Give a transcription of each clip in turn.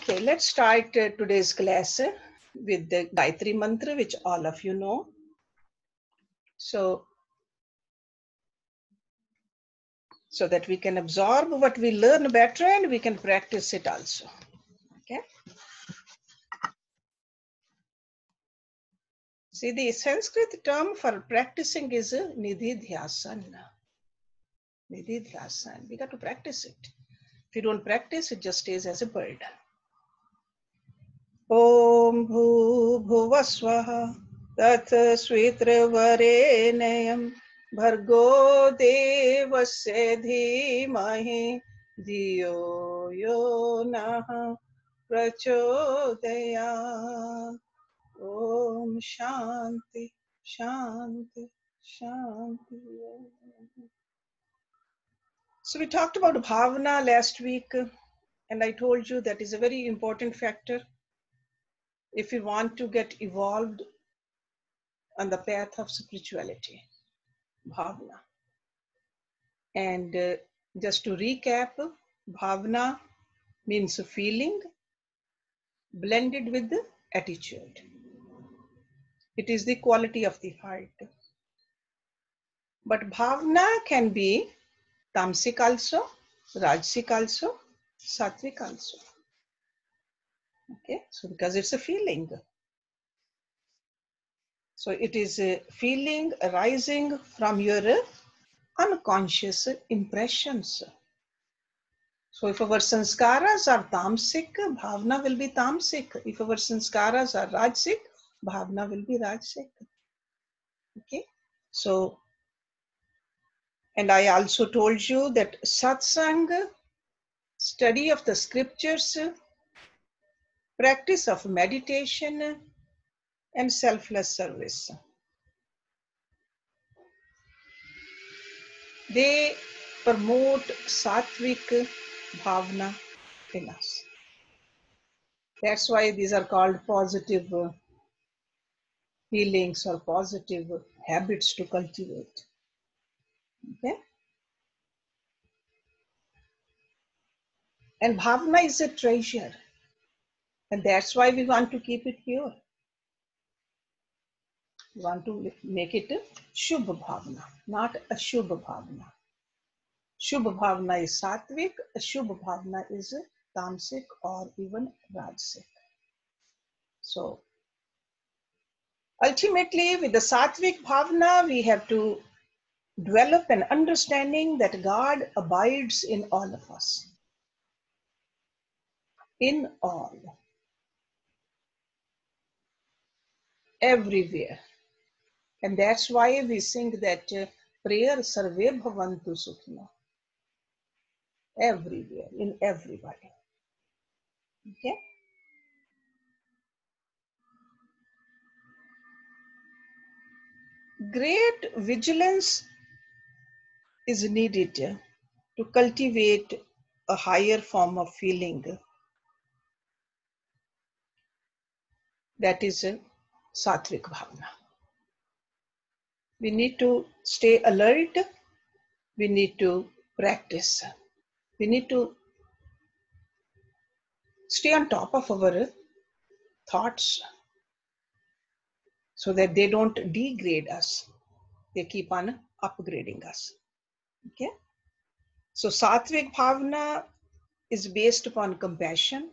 Okay, let's start today's class with the Gayatri Mantra, which all of you know. So that we can absorb what we learn better and we can practice it also. Okay. See, the Sanskrit term for practicing is nididhyasan. Nididhyasan. We got to practice it. If you don't practice, it just stays as a burden. Om bhuvasvaha tat svitravarenayam Bhargo devasya dhimahi dhiyo yo nah prachodayat. Om Shanti, Shanti, Shanti. So we talked about Bhavna last week, and I told you that is a very important factor if we want to get evolved on the path of spirituality. Bhavna. And just to recap, Bhavna means feeling blended with the attitude. It is the quality of the heart. But Bhavna can be tamasic also, rajasic also, sattvic also. Okay, so because it's a feeling. So it is a feeling arising from your unconscious impressions. So if our sanskaras are tamasic, bhavna will be tamasic. If our sanskaras are rajasic, bhavna will be rajasic. Okay. So, and I also told you that satsang, study of the scriptures, practice of meditation, and selfless service, they promote sattvic bhavna in us. That's why these are called positive feelings or positive habits to cultivate. Okay? And bhavna is a treasure. And that's why we want to keep it pure. We want to make it a shubha bhavna, not a shubha bhavna. Shubha bhavna is sattvic, a shubha bhavna is tamasic or even rajasic. So ultimately, with the sattvic bhavna, we have to develop an understanding that God abides in all of us. In all. Everywhere. And that's why we sing that prayer sarve bhavantu sukhina. Everywhere, in everybody. Okay? Great vigilance is needed to cultivate a higher form of feeling, that is sattvic bhavana. We need to stay alert. We need to practice. We need to stay on top of our thoughts so that they don't degrade us. They keep on upgrading us. Okay? So sattvic bhavana is based upon compassion,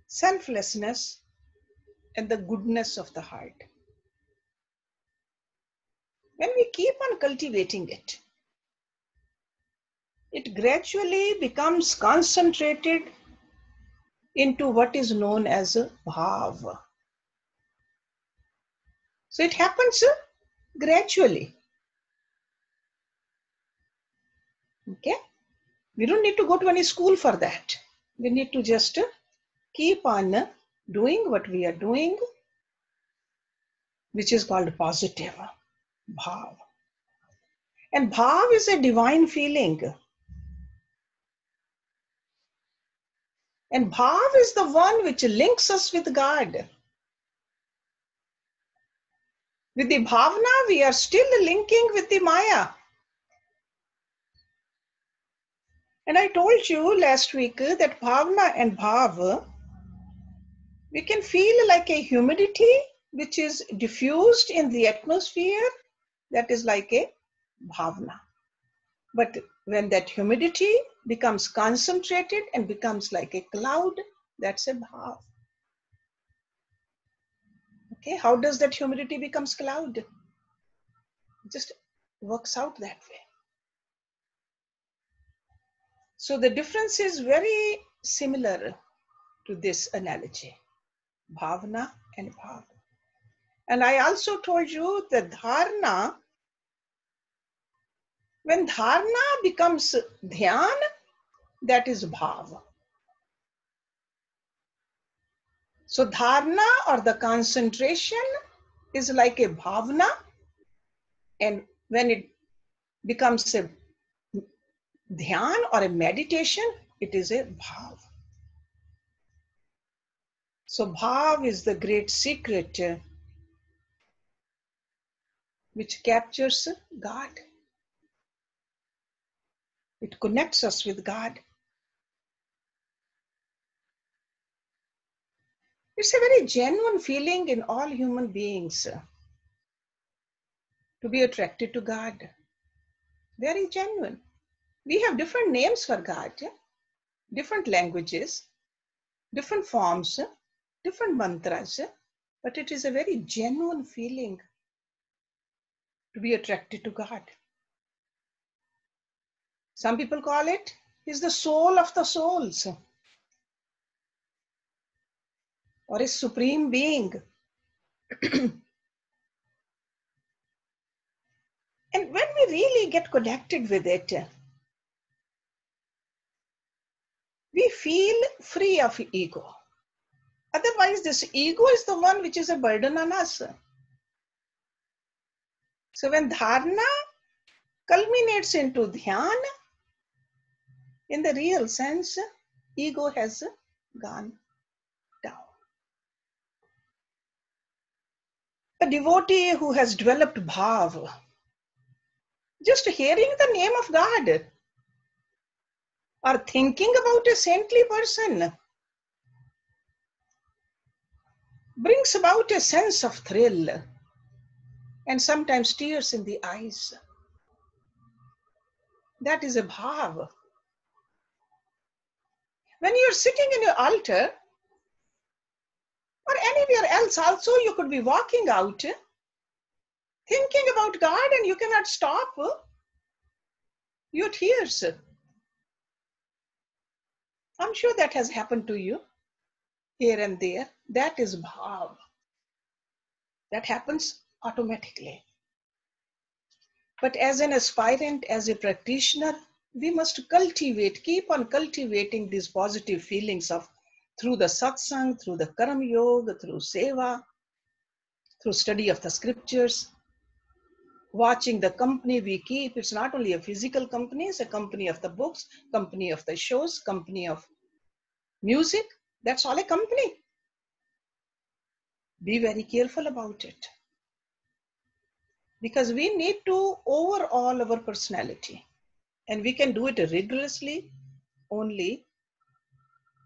selflessness, and the goodness of the heart. When we keep on cultivating it, it gradually becomes concentrated into what is known as a bhav. So it happens gradually. Okay? We don't need to go to any school for that. We need to just keep on doing what we are doing, which is called positive bhav. And bhav is a divine feeling. And bhav is the one which links us with God. With the bhavna, we are still linking with the maya. And I told you last week that Bhavna and Bhav, we can feel like a humidity which is diffused in the atmosphere, that is like a Bhavna. But when that humidity becomes concentrated and becomes like a cloud, that's a Bhav. Okay, how does that humidity becomes cloud? It just works out that way. So the difference is very similar to this analogy, Bhavna and Bhav. And I also told you that dharna, when dharna becomes dhyan, that is Bhav. So dharna or the concentration is like a bhavna, and when it becomes a dhyan or a meditation, it is a bhav. So bhav is the great secret which captures God. It connects us with God. It's a very genuine feeling in all human beings to be attracted to God. Very genuine. We have different names for God, different languages, different forms, different mantras, but it is a very genuine feeling to be attracted to God. Some people call it, he's the soul of the souls, or a supreme being. And when we really get connected with it, we feel free of ego. Otherwise, this ego is the one which is a burden on us. So when dharna culminates into dhyan, in the real sense, ego has gone down. A devotee who has developed bhav, just hearing the name of God or thinking about a saintly person brings about a sense of thrill and sometimes tears in the eyes. That is a bhav. When you're sitting in your altar or anywhere else also, you could be walking out thinking about God and you cannot stop your tears. I'm sure that has happened to you here and there. That is bhav. That happens automatically. But as an aspirant, as a practitioner, we must cultivate, keep on cultivating these positive feelings of through the satsang, through the karma yoga, through seva, through study of the scriptures, watching the company we keep. It's not only a physical company, it's a company of the books, company of the shows, company of music. That's all a company. Be very careful about it. Because we need to overhaul our personality. And we can do it rigorously only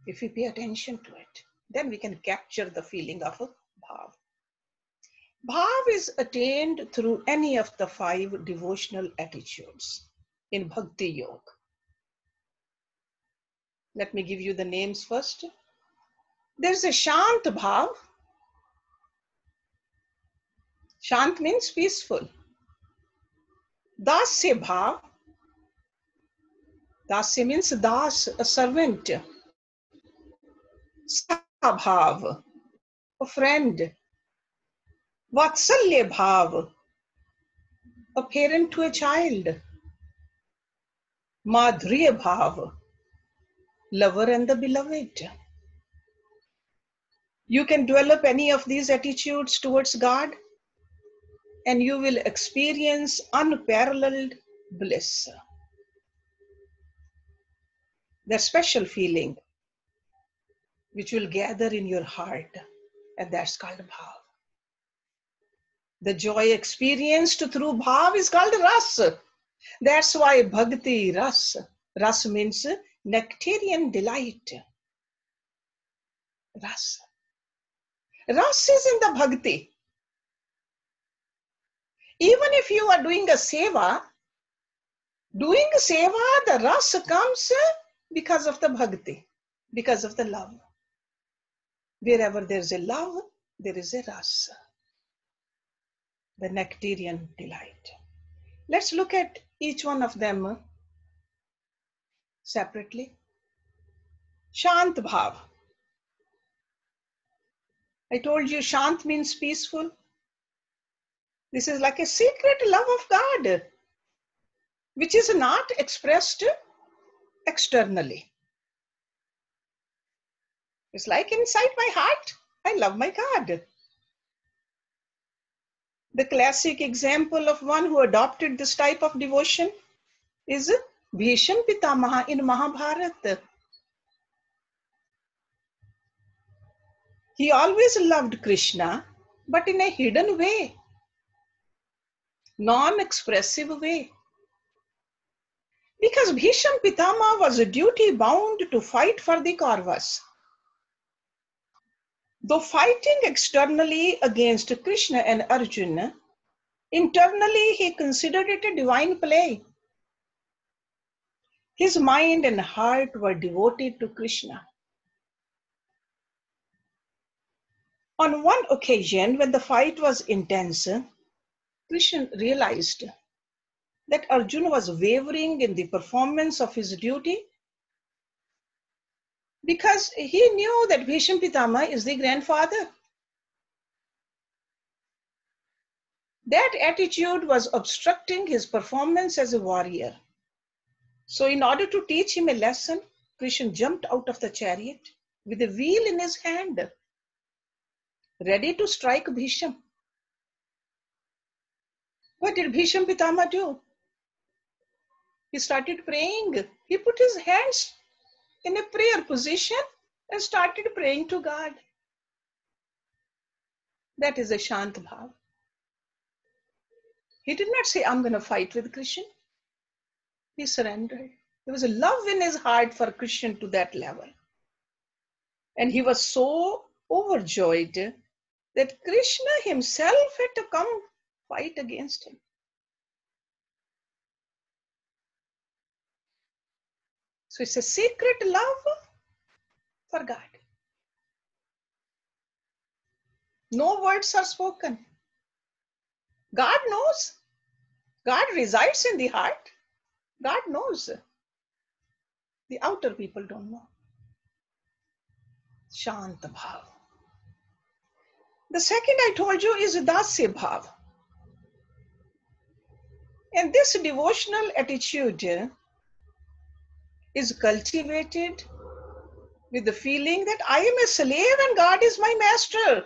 if we pay attention to it. Then we can capture the feeling of a bhav. Bhav is attained through any of the 5 devotional attitudes in Bhakti Yoga. Let me give you the names first. There's a Shant Bhav. Shant means peaceful. Dasya Bhav. Dasya means das, a servant. Sabhav, a friend. Vatsalya Bhav, a parent to a child. Madhurya Bhav, lover and the beloved. You can develop any of these attitudes towards God and you will experience unparalleled bliss. That special feeling which will gather in your heart, and that's called Bhav. The joy experienced through Bhav is called Ras. That's why Bhakti Ras. Ras means nectarian delight. Ras. Ras is in the bhakti. Even if you are doing a seva, the ras comes because of the bhakti, because of the love. Wherever there is a love, there is a ras, the nectarian delight. Let's look at each one of them separately. Shant Bhav. I told you Shant means peaceful. This is like a secret love of God, which is not expressed externally. It's like inside my heart, I love my God. The classic example of one who adopted this type of devotion is Bhishma Pitamaha in Mahabharata. He always loved Krishna, but in a hidden way, non-expressive way. Because Bhishma Pitama was duty bound to fight for the Kauravas. Though fighting externally against Krishna and Arjuna, internally he considered it a divine play. His mind and heart were devoted to Krishna. On one occasion, when the fight was intense, Krishna realized that Arjuna was wavering in the performance of his duty because he knew that Bhishma Pitama is the grandfather. That attitude was obstructing his performance as a warrior. So in order to teach him a lesson, Krishna jumped out of the chariot with a wheel in his hand, ready to strike Bhishma. What did Bhishma Pitama do? He started praying. He put his hands in a prayer position and started praying to God. That is a Shant Bhav. He did not say, I'm going to fight with Krishna. He surrendered. There was a love in his heart for Krishna to that level. And he was so overjoyed that Krishna himself had to come fight against him. So it's a secret love for God. No words are spoken. God knows. God resides in the heart. God knows. The outer people don't know. Shanta Bhav. The second I told you is Dasya Bhav. And this devotional attitude is cultivated with the feeling that I am a slave and God is my master.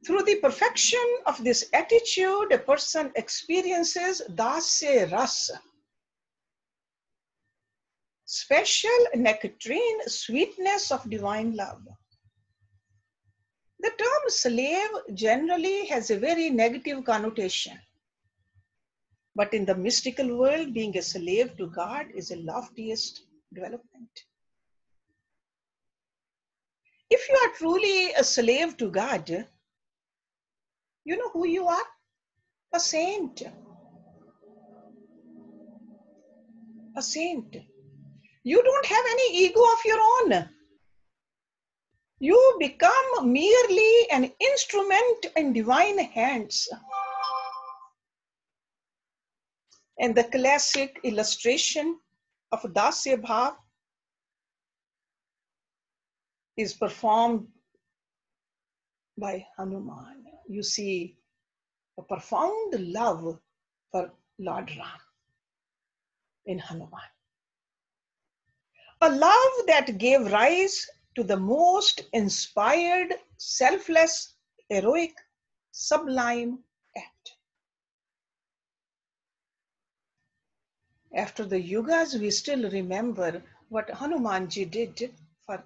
Through the perfection of this attitude, a person experiences Dasya Rasa, special nectarine sweetness of divine love. The term slave generally has a very negative connotation. But in the mystical world, being a slave to God is the loftiest development. If you are truly a slave to God, you know who you are? A saint. A saint. You don't have any ego of your own. You become merely an instrument in divine hands. And the classic illustration of Dasya Bhav is performed by Hanuman. You see a profound love for Lord Ram in Hanuman. A love that gave rise to the most inspired, selfless, heroic, sublime act. After the yugas, we still remember what Hanumanji did for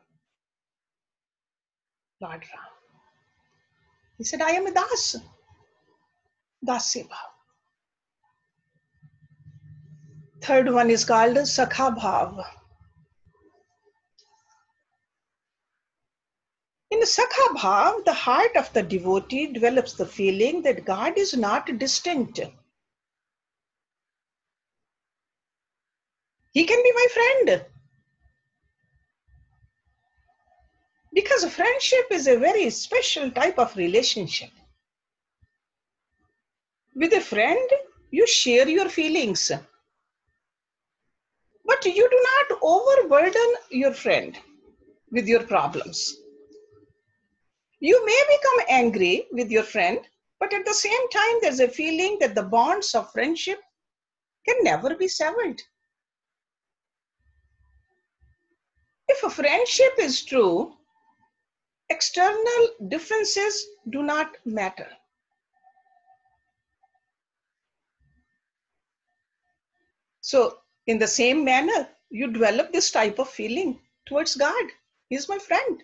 Lord Ram. He said, I am a Das, Dasya Bhav. Third one is called Sakha Bhav. In Sakha Bhav, the heart of the devotee develops the feeling that God is not distant. He can be my friend. Because friendship is a very special type of relationship. With a friend, you share your feelings, but you do not overburden your friend with your problems. You may become angry with your friend, but at the same time, there's a feeling that the bonds of friendship can never be severed. If a friendship is true, external differences do not matter. So, in the same manner, you develop this type of feeling towards God. He's my friend.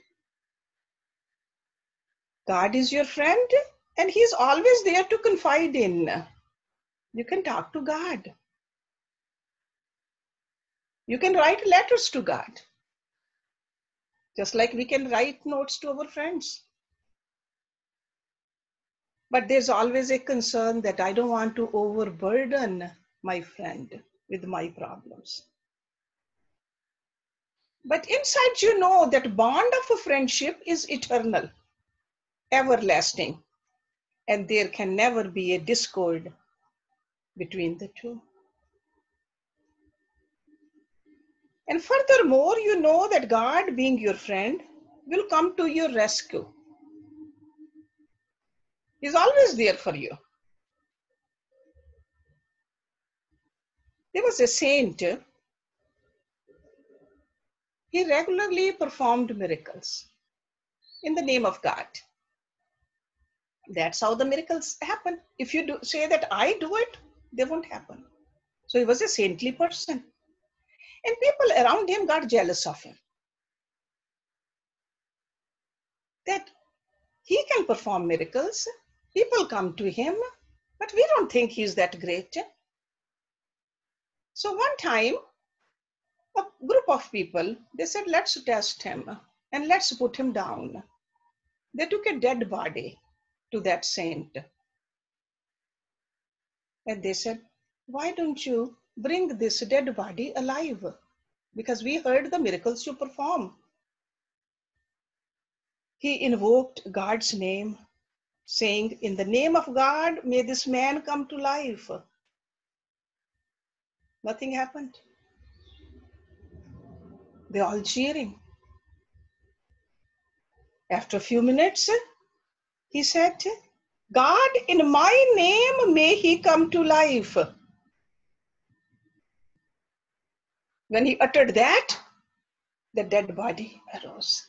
God is your friend, and He's always there to confide in. You can talk to God. You can write letters to God, just like we can write notes to our friends. But there's always a concern that I don't want to overburden my friend with my problems. But inside you know that bond of a friendship is eternal, everlasting, and there can never be a discord between the two. And furthermore, you know that God, being your friend, will come to your rescue. He's always there for you. There was a saint, he regularly performed miracles in the name of God. That's how the miracles happen. If you say that I do it, they won't happen. So he was a saintly person. And people around him got jealous of him. That he can perform miracles. People come to him, but we don't think he's that great. So one time, a group of people, they said, let's test him and let's put him down. They took a dead body to that saint. And they said, why don't you bring this dead body alive? Because we heard the miracles you perform. He invoked God's name, saying, in the name of God, may this man come to life. Nothing happened. They're all cheering. After a few minutes, he said, God, in my name, may he come to life. When he uttered that, the dead body arose.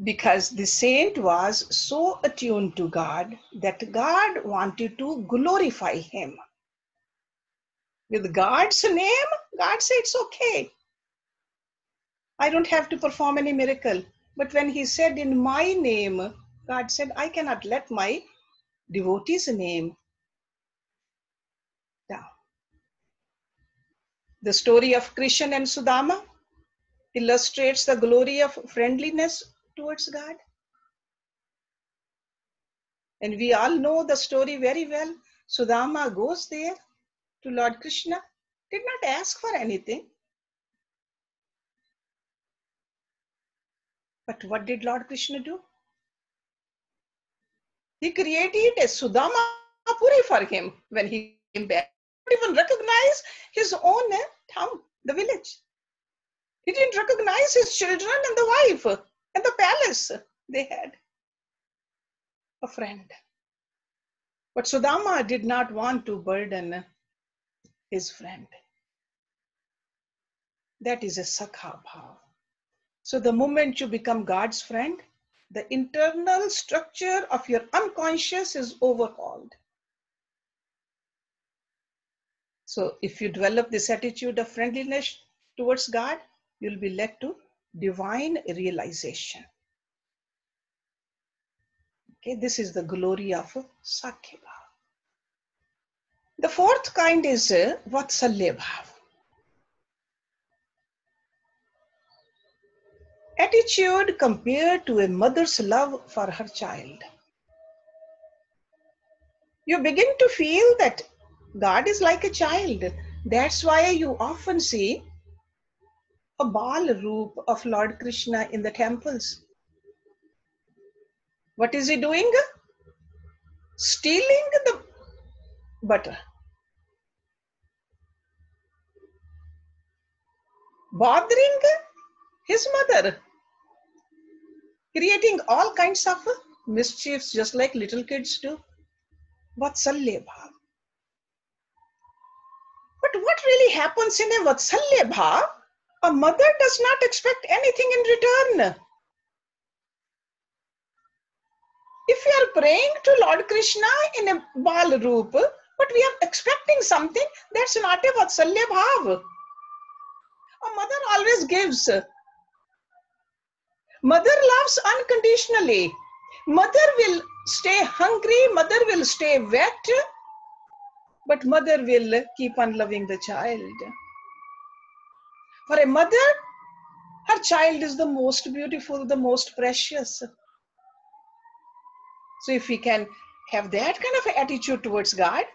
Because the saint was so attuned to God that God wanted to glorify him. With God's name, God said, it's okay. I don't have to perform any miracle. But when he said, in my name, God said, I cannot let my devotee's name down. The story of Krishna and Sudama illustrates the glory of friendliness towards God. And we all know the story very well. Sudama goes there to Lord Krishna, did not ask for anything. But what did Lord Krishna do? He created a Sudama Puri for him when he came back. He didn't even recognize his own town, the village. He didn't recognize his children and the wife and the palace they had. A friend. But Sudama did not want to burden his friend. That is a Sakha Bhav. So the moment you become God's friend, the internal structure of your unconscious is overhauled. So if you develop this attitude of friendliness towards God, you'll be led to divine realization. Okay, this is the glory of Sakhya Bhav. The fourth kind is Vatsalya Bhav. Attitude compared to a mother's love for her child. You begin to feel that God is like a child. That's why you often see a bal roop of Lord Krishna in the temples. What is he doing? Stealing the butter. Bothering his mother. Creating all kinds of mischiefs just like little kids do. Vatsalya Bhav. But what really happens in a Vatsalya Bhav? A mother does not expect anything in return. If we are praying to Lord Krishna in a bal roop, but we are expecting something, that's not a Vatsalya Bhav. A mother always gives. Mother loves unconditionally. Mother will stay hungry, mother will stay wet, but mother will keep on loving the child. For a mother, her child is the most beautiful, the most precious. So if we can have that kind of attitude towards God,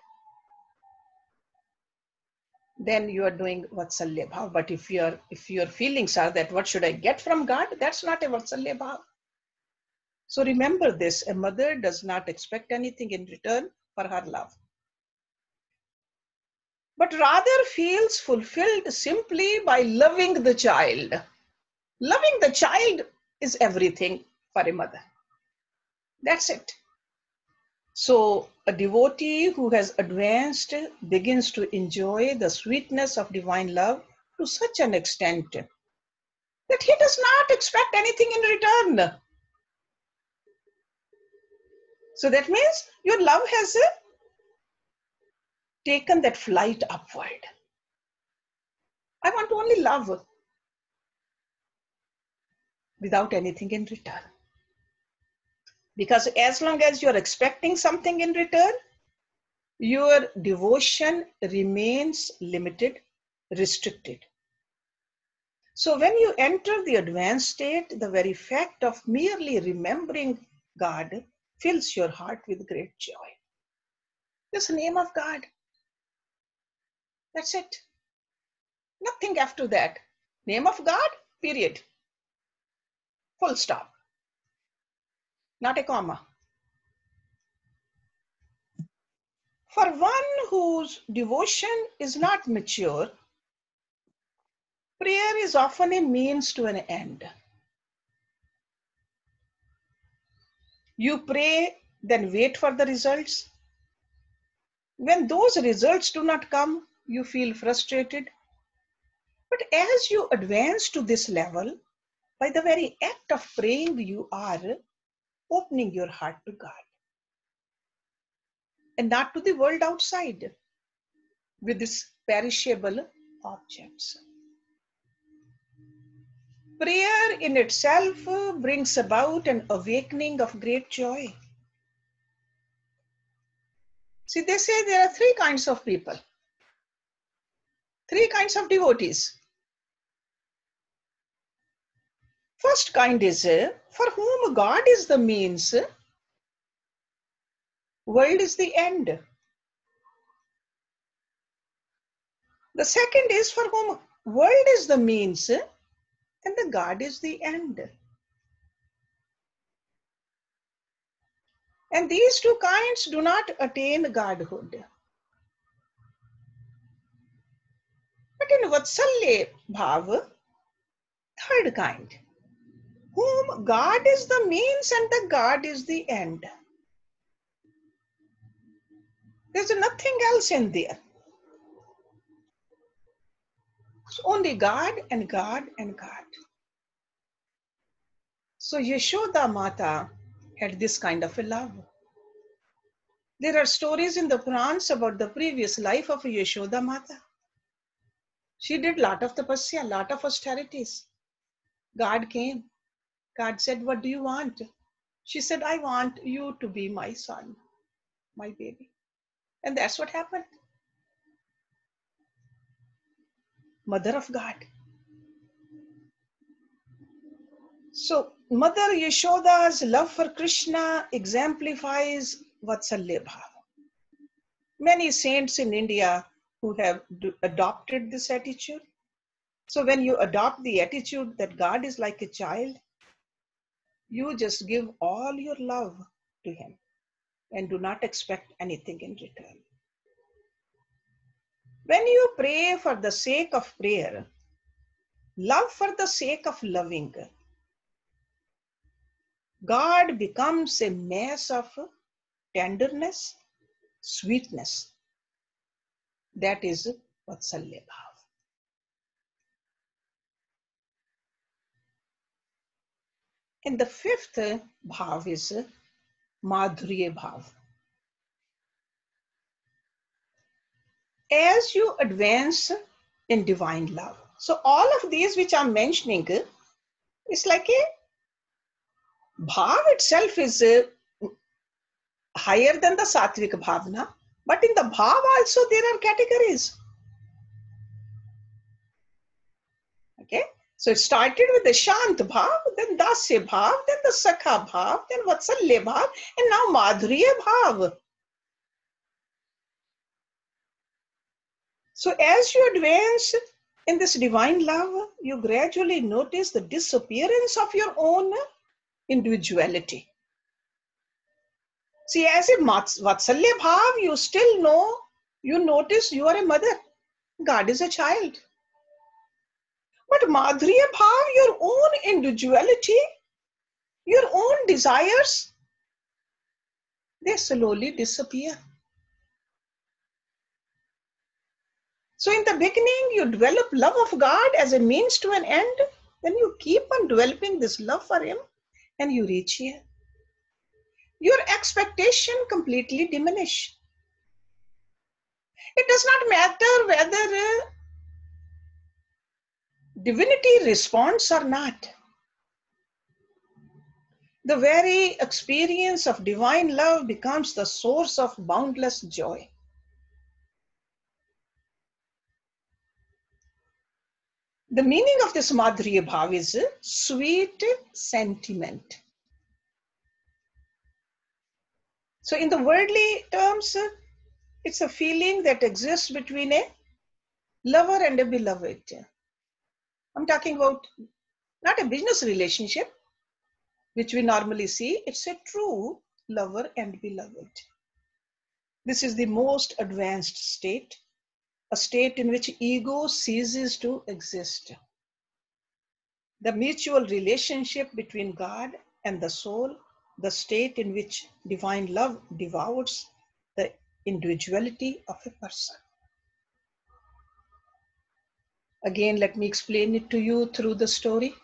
then you are doing Vatsalya Bhav. But if your feelings are that what should I get from God, that's not a Vatsalya Bhav. So remember this, a mother does not expect anything in return for her love, but rather feels fulfilled simply by loving the child. Loving the child is everything for a mother. That's it. So a devotee who has advanced begins to enjoy the sweetness of divine love to such an extent that he does not expect anything in return. So that means your love has taken that flight upward. I want to only love without anything in return. Because as long as you're expecting something in return, your devotion remains limited, restricted. So when you enter the advanced state, the very fact of merely remembering God fills your heart with great joy. Just the name of God. That's it. Nothing after that. Name of God, period. Full stop. Not a comma. For one whose devotion is not mature, prayer is often a means to an end. You pray, then wait for the results. When those results do not come, you feel frustrated. But as you advance to this level, by the very act of praying, you are opening your heart to God and not to the world outside with its perishable objects. Prayer in itself brings about an awakening of great joy. See, they say there are three kinds of people, three kinds of devotees. First kind is for whom God is the means, world is the end. The second is for whom world is the means and the God is the end. And these two kinds do not attain godhood. But in Vatsalya Bhav, third kind, whom God is the means and the God is the end. There's nothing else in there. It's only God and God and God. So Yashoda Mata had this kind of a love. There are stories in the Purans about the previous life of Yashoda Mata. She did lot of tapasya, lot of austerities. God came. God said, what do you want? She said, I want you to be my son, my baby. And that's what happened. Mother of God. So Mother Yashoda's love for Krishna exemplifies Vatsalya Bhava. Many saints in India who have adopted this attitude. So when you adopt the attitude that God is like a child, you just give all your love to him and do not expect anything in return. When you pray for the sake of prayer, love for the sake of loving, God becomes a mass of tenderness, sweetness. That is Vatsalya Bhav. And the fifth Bhav is Madhurya Bhav. As you advance in divine love. So all of these which I'm mentioning is like a Bhav itself is higher than the Satvik Bhavna, but in the Bhav also there are categories. Okay, so it started with the Shant Bhav, then Dasya Bhav, then the Sakha Bhav, then Vatsalya Bhav, and now Madhurya Bhav. So as you advance in this divine love, you gradually notice the disappearance of your own individuality. See, as a Vatsalya Bhav, you still know, you notice you are a mother. God is a child. But Madhurya Bhav, your own individuality, your own desires, they slowly disappear. So in the beginning, you develop love of God as a means to an end. Then you keep on developing this love for him and you reach here. Your expectation completely diminish. It does not matter whether divinity responds or not. The very experience of divine love becomes the source of boundless joy. The meaning of this Madhurya Bhav is sweet sentiment. So in the worldly terms, it's a feeling that exists between a lover and a beloved. I'm talking about not a business relationship, which we normally see. It's a true lover and beloved. This is the most advanced state, a state in which ego ceases to exist. The mutual relationship between God and the soul, the state in which divine love devours the individuality of a person. Again, let me explain it to you through the story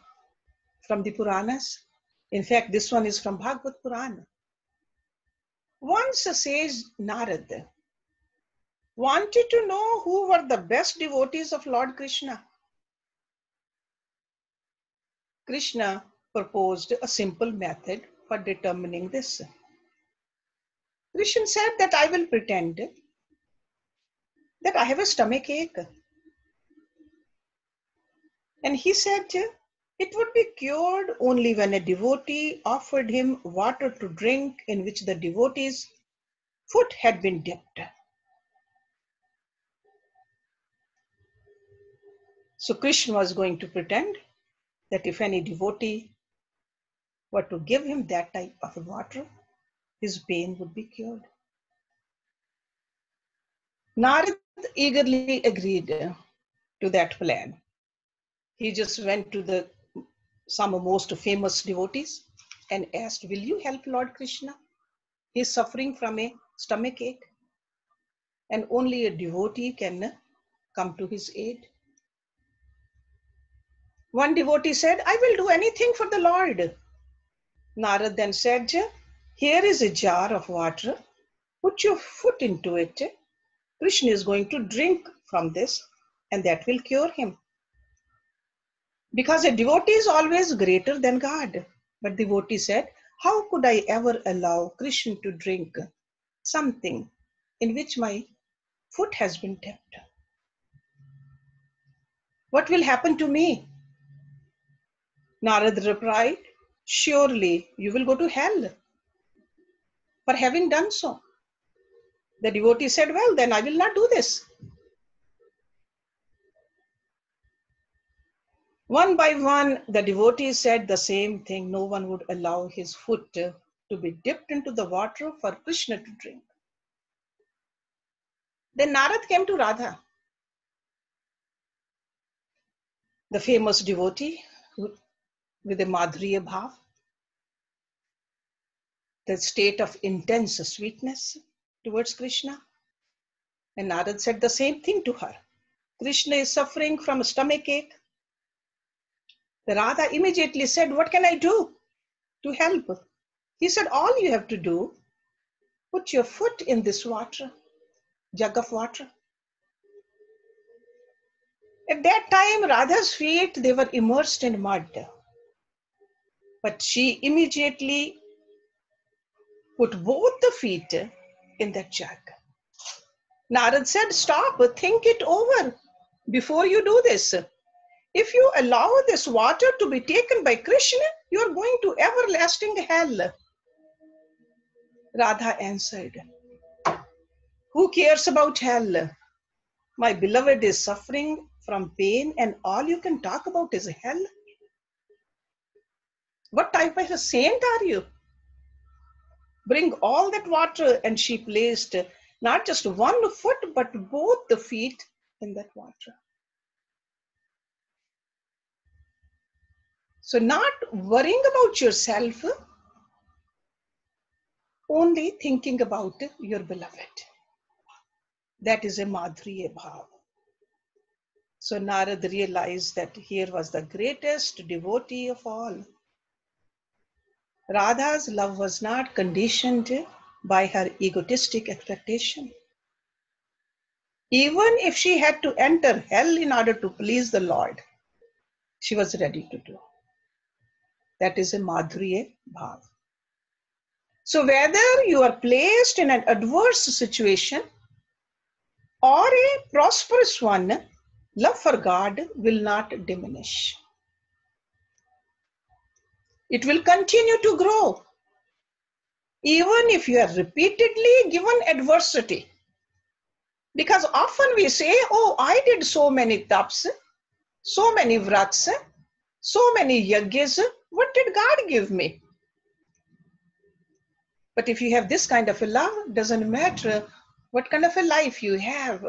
from the Puranas. In fact, this one is from Bhagavad Purana. Once says Narad wanted to know who were the best devotees of Lord Krishna. Krishna proposed a simple method for determining this. Krishna said that I will pretend that I have a stomach ache. And he said it would be cured only when a devotee offered him water to drink in which the devotee's foot had been dipped. So Krishna was going to pretend that if any devotee were to give him that type of water, his pain would be cured. Narad eagerly agreed to that plan. He just went to some most famous devotees and asked, will you help Lord Krishna? He is suffering from a stomach ache and only a devotee can come to his aid. One devotee said, I will do anything for the Lord. Narad then said, here is a jar of water. Put your foot into it. Krishna is going to drink from this and that will cure him. Because a devotee is always greater than God. But the devotee said, How could I ever allow Krishna to drink something in which my foot has been dipped? What will happen to me? Narad replied, surely you will go to hell for having done so. The devotee said, well, then I will not do this. One by one, the devotees said the same thing. No one would allow his foot to be dipped into the water for Krishna to drink. Then Narad came to Radha, the famous devotee with a Madhurya Bhav, the state of intense sweetness towards Krishna. And Narad said the same thing to her. Krishna is suffering from a stomach ache. The Radha immediately said, what can I do to help? He said, all you have to do, put your foot in this water, jug of water. At that time, Radha's feet, they were immersed in mud. But she immediately put both the feet in that jug. Narad said, stop, think it over before you do this. If you allow this water to be taken by Krishna, you are going to everlasting hell. Radha answered, who cares about hell? My beloved is suffering from pain and all you can talk about is hell. What type of a saint are you? Bring all that water. And she placed not just one foot, but both the feet in that water. So not worrying about yourself, only thinking about your beloved. That is a Madhurya Bhav. So Narad realized that here was the greatest devotee of all. Radha's love was not conditioned by her egotistic expectation. Even if she had to enter hell in order to please the Lord, she was ready to do. That is a Madhurya Bhav. So whether you are placed in an adverse situation or a prosperous one, love for God will not diminish. It will continue to grow. Even if you are repeatedly given adversity. Because often we say, oh, I did so many taps, so many vrats, so many yajnas. What did God give me? But if you have this kind of a love, doesn't matter what kind of a life you have.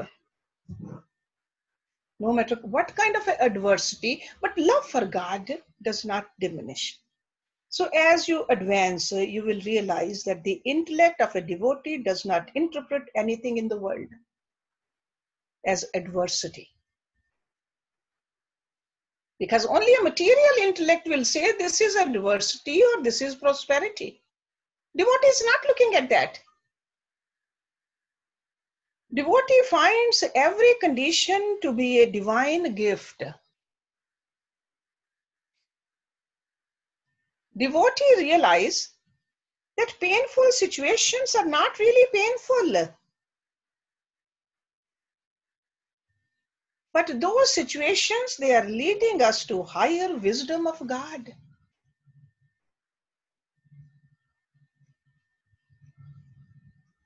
No matter what kind of adversity, but love for God does not diminish. So as you advance, you will realize that the intellect of a devotee does not interpret anything in the world as adversity. Because only a material intellect will say this is adversity or this is prosperity. Devotee is not looking at that. Devotee finds every condition to be a divine gift. Devotee realize that painful situations are not really painful. But those situations, they are leading us to higher wisdom of God.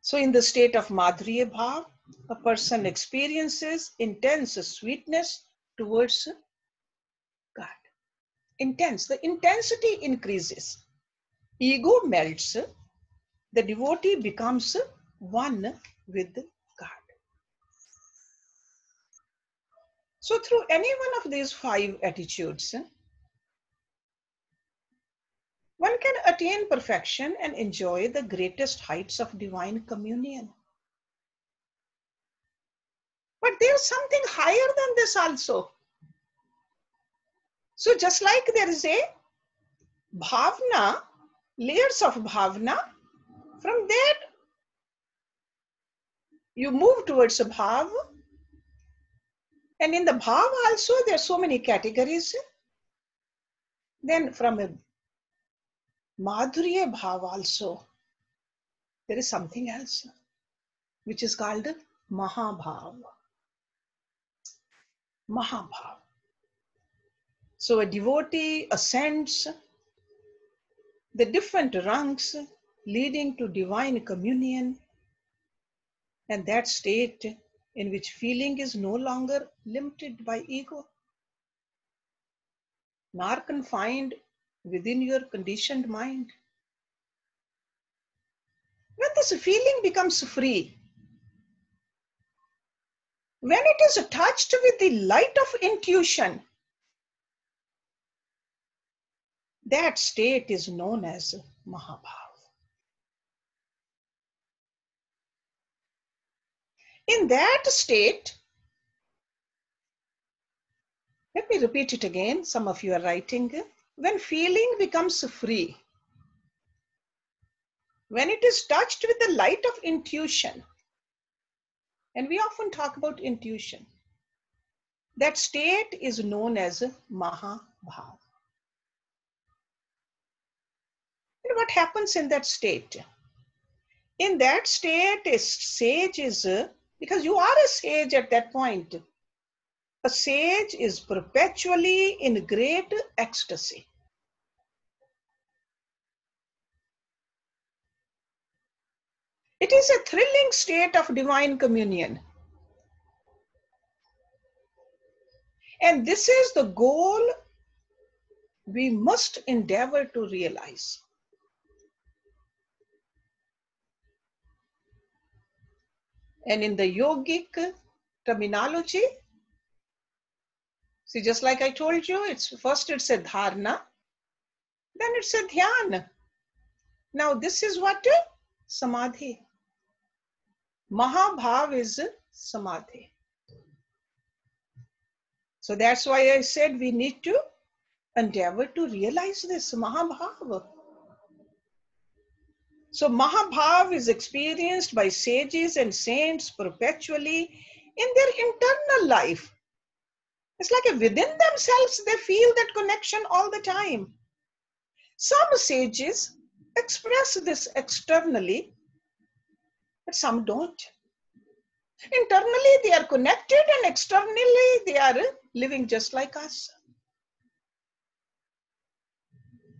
So in the state of Madhurya Bhav, a person experiences intense sweetness towards God. Intense, the intensity increases. Ego melts, the devotee becomes one with God. So through any one of these 5 attitudes, one can attain perfection and enjoy the greatest heights of divine communion. But there's something higher than this also. So just like there is a Bhavna, layers of Bhavna, from that you move towards a Bhav. And in the Bhav also there are so many categories. Then from a Madhurya Bhav also, there is something else which is called Mahabhav. Mahabhav. So a devotee ascends the different ranks leading to divine communion, and that state in which feeling is no longer limited by ego, nor confined within your conditioned mind. When this feeling becomes free, when it is touched with the light of intuition, that state is known as Mahabhav. In that state, let me repeat it again, some of you are writing. When feeling becomes free, when it is touched with the light of intuition, and we often talk about intuition, that state is known as Mahabhav. And what happens in that state? In that state, a sage is, because you are a sage at that point, a sage is perpetually in great ecstasy. It is a thrilling state of divine communion. And this is the goal we must endeavor to realize. And in the yogic terminology, see, just like I told you, it's a dharana, then it's a dhyana. Now this is what? Samadhi. Mahabhav is samadhi. So that's why I said we need to endeavor to realize this Mahabhav. So Mahabhav is experienced by sages and saints perpetually in their internal life. It's like within themselves, they feel that connection all the time. Some sages express this externally, but some don't. Internally, they are connected, and externally, they are living just like us.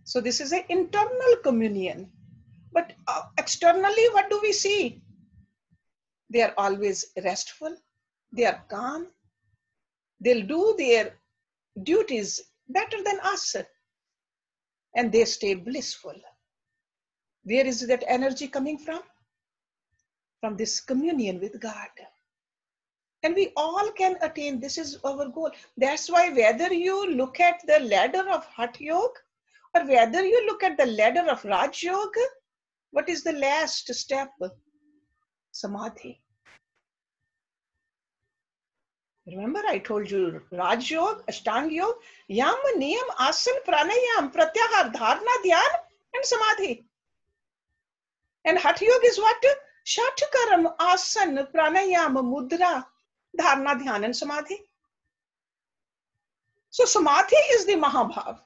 So this is an internal communion. But externally, what do we see? They are always restful. They are calm. They'll do their duties better than us. And they stay blissful. Where is that energy coming from? From this communion with God. And we all can attain. This is our goal. That's why whether you look at the ladder of Hatha Yoga or whether you look at the ladder of Raj Yoga, what is the last step? Samadhi. Remember I told you Raj Yoga, Ashtanga Yoga, Yam, Niyam, Asan, Pranayam, Pratyahar, Dharana, Dhyan, and Samadhi. And Hatha Yoga is what? Shatkaram, Asan, Pranayam, Mudra, Dharana, Dhyan, and Samadhi. So Samadhi is the Mahabhav.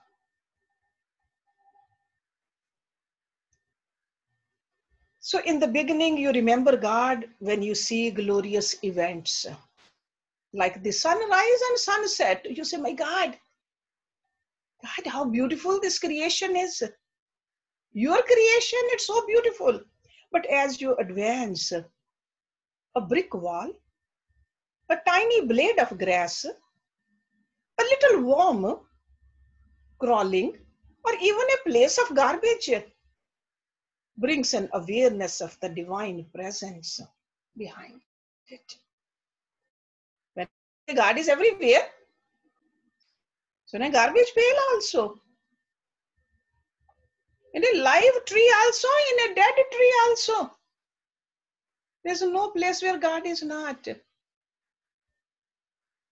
So in the beginning, you remember God when you see glorious events like the sunrise and sunset. You say, my God, how beautiful this creation is. Your creation, it's so beautiful. But as you advance, a brick wall, a tiny blade of grass, a little worm crawling, or even a place of garbage brings an awareness of the divine presence behind it. When God is everywhere, so in a garbage pail also, in a live tree also, in a dead tree also. There's no place where God is not.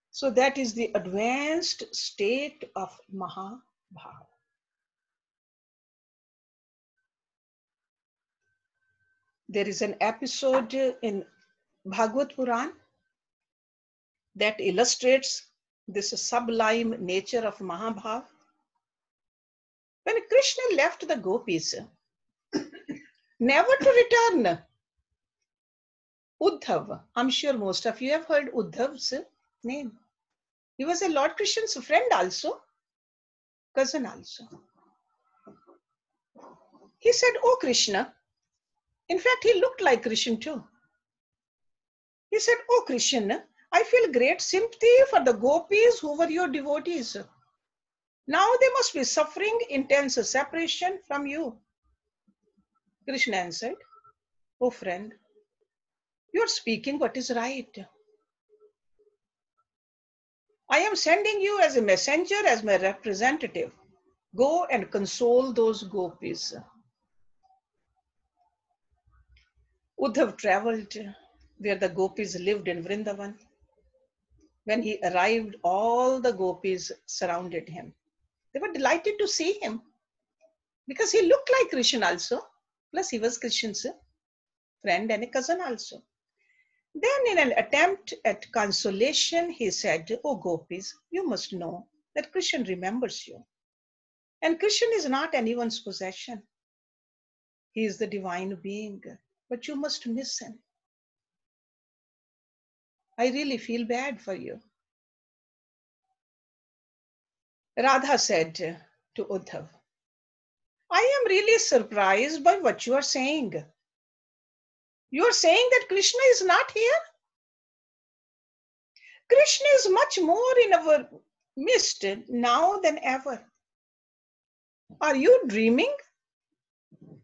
So that is the advanced state of Mahabhav. There is an episode in Bhagavad Puran that illustrates this sublime nature of Mahabhav. When Krishna left the gopis, never to return, Uddhav, I'm sure most of you have heard Uddhav's name. He was a Lord Krishna's friend also, cousin also. He said, "Oh Krishna," in fact, he looked like Krishna too. He said, "Oh Krishna, I feel great sympathy for the gopis who were your devotees. Now they must be suffering intense separation from you." Krishna answered, "Oh friend, you are speaking what is right. I am sending you as a messenger, as my representative. Go and console those gopis." Uddhav traveled where the gopis lived in Vrindavan. When he arrived, all the gopis surrounded him. They were delighted to see him because he looked like Krishna also. Plus, he was Krishna's friend and a cousin also. Then, in an attempt at consolation, he said, "Oh gopis, you must know that Krishna remembers you. And Krishna is not anyone's possession. He is the divine being, but you must miss him. I really feel bad for you." Radha said to Uddhav, "I am really surprised by what you are saying. You are saying that Krishna is not here? Krishna is much more in our midst now than ever. Are you dreaming?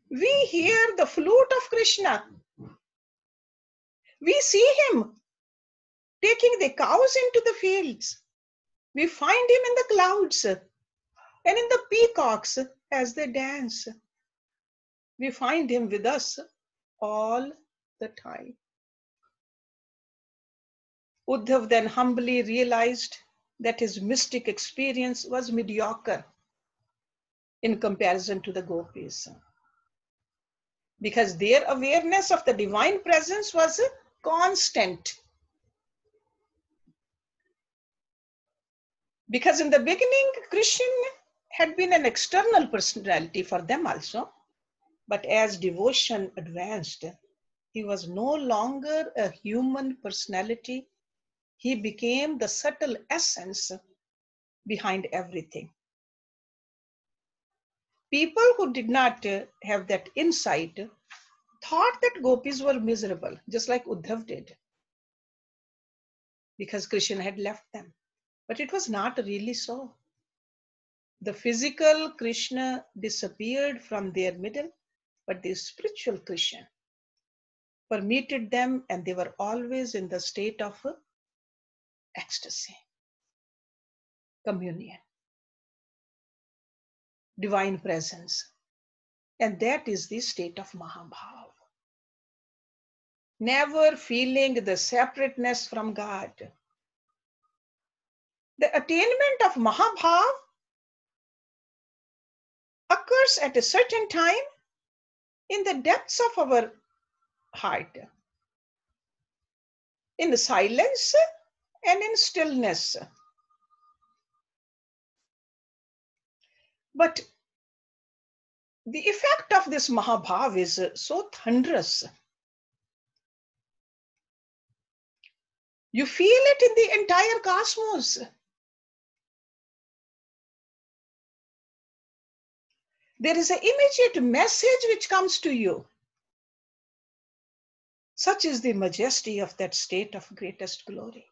We hear the flute of Krishna. We see him taking the cows into the fields. We find him in the clouds and in the peacocks as they dance. We find him with us all the time." Uddhav then humbly realized that his mystic experience was mediocre in comparison to the gopis, because their awareness of the divine presence was constant. Because in the beginning, Krishna had been an external personality for them also, but as devotion advanced, he was no longer a human personality. He became the subtle essence behind everything. People who did not have that insight thought that gopis were miserable, just like Uddhav did, because Krishna had left them. But it was not really so. The physical Krishna disappeared from their middle, but the spiritual Krishna permeated them, and they were always in the state of ecstasy, communion, divine presence. And that is the state of Mahabhav. Never feeling the separateness from God. The attainment of Mahabhav occurs at a certain time in the depths of our heart, in silence and in stillness. But the effect of this Mahabhav is so thunderous. You feel it in the entire cosmos. There is an immediate message which comes to you. Such is the majesty of that state of greatest glory.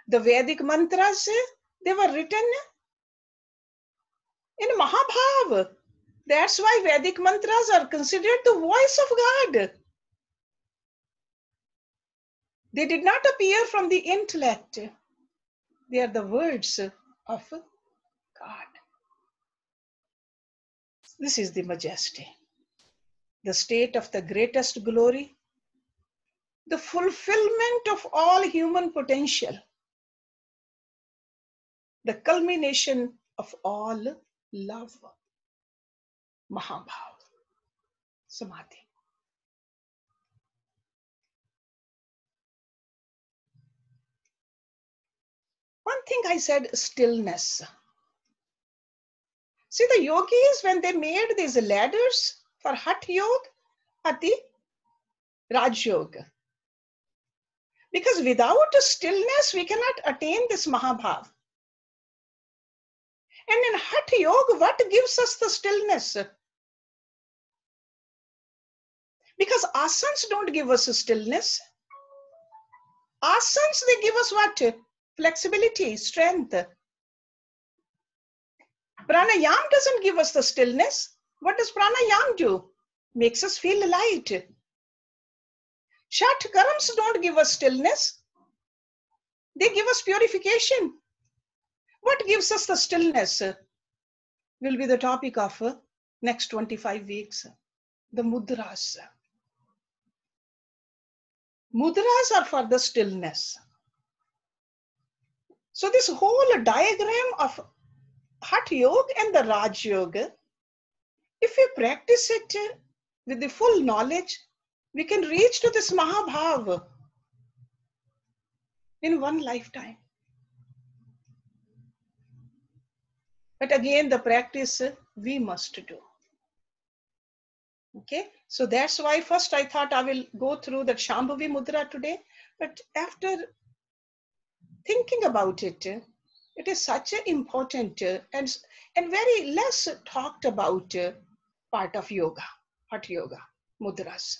The Vedic mantras, they were written in Mahabhav. That's why Vedic mantras are considered the voice of God. They did not appear from the intellect. They are the words of God. This is the majesty, the state of the greatest glory, the fulfillment of all human potential, the culmination of all love. Mahabhav, Samadhi. One thing I said, stillness. See, the yogis, when they made these ladders for Hatha Yoga or the Raj Yoga, because without stillness, we cannot attain this Mahabhav. And in Hatha Yoga, what gives us the stillness? Because asanas don't give us stillness. Asanas, they give us what? Flexibility, strength. Pranayam doesn't give us the stillness. What does pranayam do? Makes us feel light. Shat karams don't give us stillness. They give us purification. What gives us the stillness will be the topic of next 25 weeks. The mudras. Mudras are for the stillness. So this whole diagram of Hatha Yoga and the Raj Yoga, if we practice it with the full knowledge, we can reach to this Mahabhav in one lifetime. But again, the practice we must do. Okay, so that's why first I thought I will go through that Shambhavi Mudra today. But after thinking about it, it is such an important and very less talked about part of yoga, Hatha Yoga, Mudras.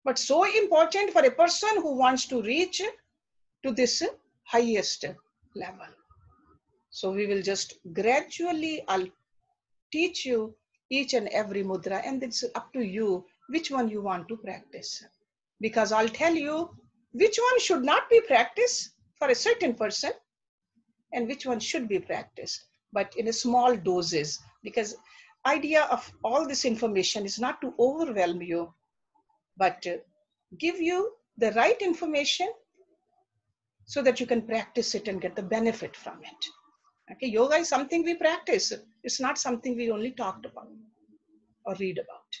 But so important for a person who wants to reach to this highest level. So we will just gradually, I'll teach you each and every mudra, and it's up to you which one you want to practice. Because I'll tell you which one should not be practiced for a certain person and which one should be practiced, but in a small doses. Because idea of all this information is not to overwhelm you, but give you the right information so that you can practice it and get the benefit from it. Okay, yoga is something we practice. It's not something we only talked about or read about.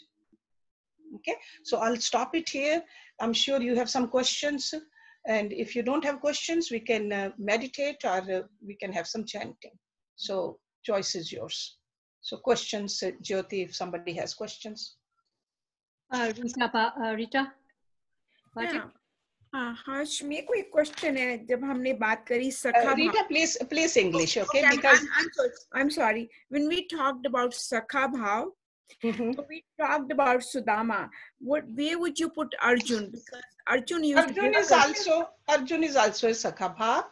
Okay, so I'll stop it here. I'm sure you have some questions. And if you don't have questions, we can meditate or we can have some chanting. So choice is yours. So questions, Jyoti, if somebody has questions. Rita? Yeah. Harsh, मेरे को एक question है. जब हमने बात करी सखा Rita, please English, okay? Okay, because I'm sorry. When we talked about Sakha Bhav, we talked about Sudama. Where would you put Arjun? Because Arjun is also a Sakha Bhav.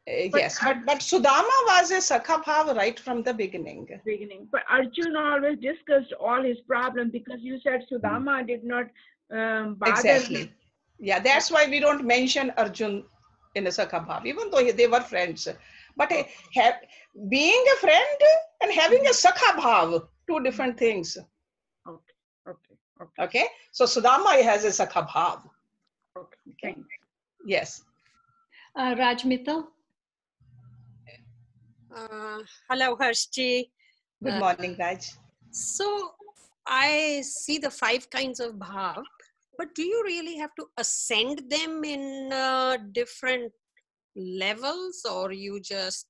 Yes, but Sudama was a Sakha Bhav right from the beginning. But Arjun always discussed all his problems because you said Sudama did not bother Exactly. him. Yeah, that's why we don't mention Arjun in a Sakha Bhav, even though they were friends. But being a friend and having a Sakha Bhav, two different things. Okay. So Sudama has a Sakha Bhav. Okay. Yes. Raj Mittal? Hello, Harshji. Good morning, Raj. So I see the 5 kinds of bhav, but do you really have to ascend them in different levels, or you just...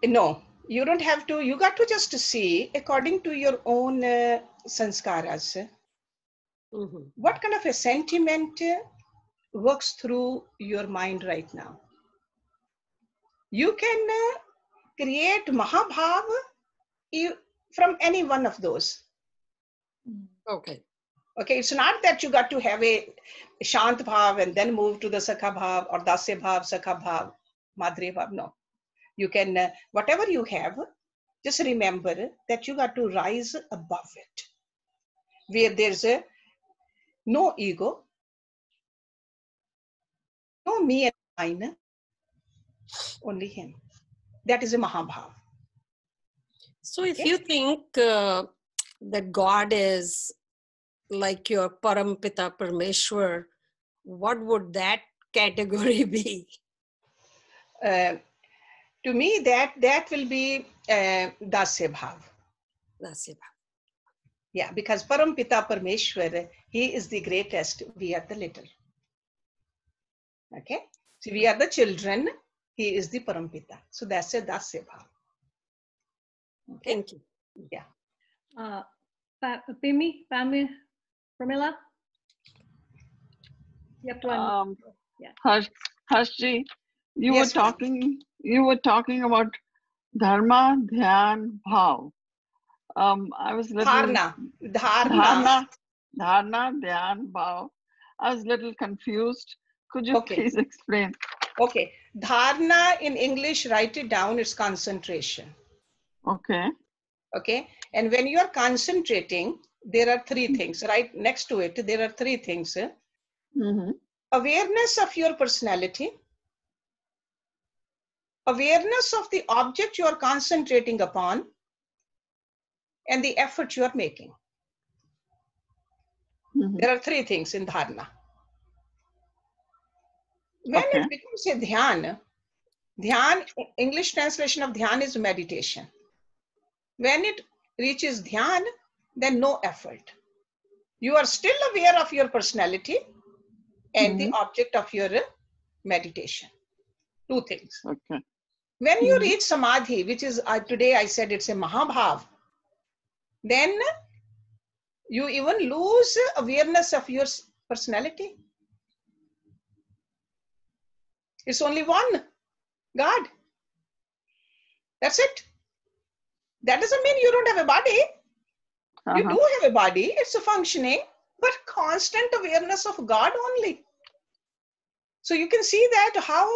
No, you don't have to. You got to just see according to your own sanskaras. What kind of a sentiment works through your mind right now? You can create Mahabhav from any one of those. Okay. Okay, it's not that you got to have a Shant Bhav and then move to the Sakha Bhav or Dasya Bhav, Sakha Bhav, Madhurya Bhav. No. You can, whatever you have, just remember that you got to rise above it. Where there's no ego, no me and mine, only him. That is a Mahabhav. So if you think that God is like your Parampita Parmeshwar, what would that category be? To me, that will be Dasya Bhav. Dasya Bhav. Yeah, because Parampita Parmeshwar, he is the greatest, we are the little. Okay, so we are the children, he is the Parampita. So that's a Dasya Bhav. Okay? Thank you. Yeah. Pramila? You have to unmute. Yeah. Harshji, you Yes, ma'am. were talking about dharma, dhyan, bhav. I was little Dharna. Dharna. dharna, dhyan, bhav. I was little confused. Could you Okay. please explain? Okay. Dharna in English, write it down, it's concentration. Okay. Okay. And when you are concentrating, there are three things. Right next to it, there are three things. Mm-hmm. Awareness of your personality, awareness of the object you are concentrating upon, and the effort you are making. Mm-hmm. There are three things in dharna. When Okay. it becomes a dhyan, English translation of dhyan is meditation. When it reaches dhyan, then no effort. You are still aware of your personality and the object of your meditation. Two things. Okay. When you reach samadhi, which is today I said it's a mahabhav, then you even lose awareness of your personality. It's only one God. That's it. That doesn't mean you don't have a body. You do have a body, it's a functioning, but constant awareness of God only. So you can see that how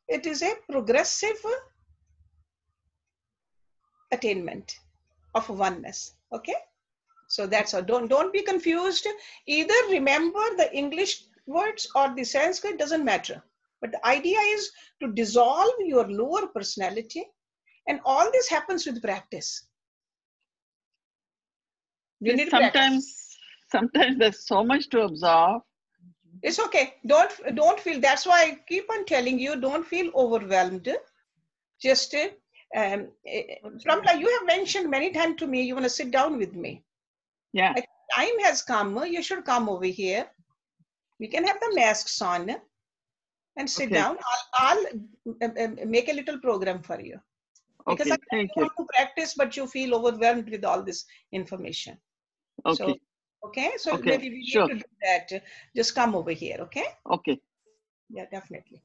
it is a progressive attainment of oneness. Okay. So that's all. Don't be confused. Either remember the English words or the Sanskrit, doesn't matter. But the idea is to dissolve your lower personality, and all this happens with practice. You need practice. Sometimes there's so much to absorb. It's okay. Don't feel. That's why I keep on telling you, don't feel overwhelmed. Just Pramila, you have mentioned many times to me, you want to sit down with me. Yeah. Like, time has come. You should come over here. We can have the masks on and sit down. I'll make a little program for you. Because Okay, I thank you. want to practice, but you feel overwhelmed with all this information. Okay. So maybe we need to do that. Just come over here, okay? Okay. Yeah, definitely.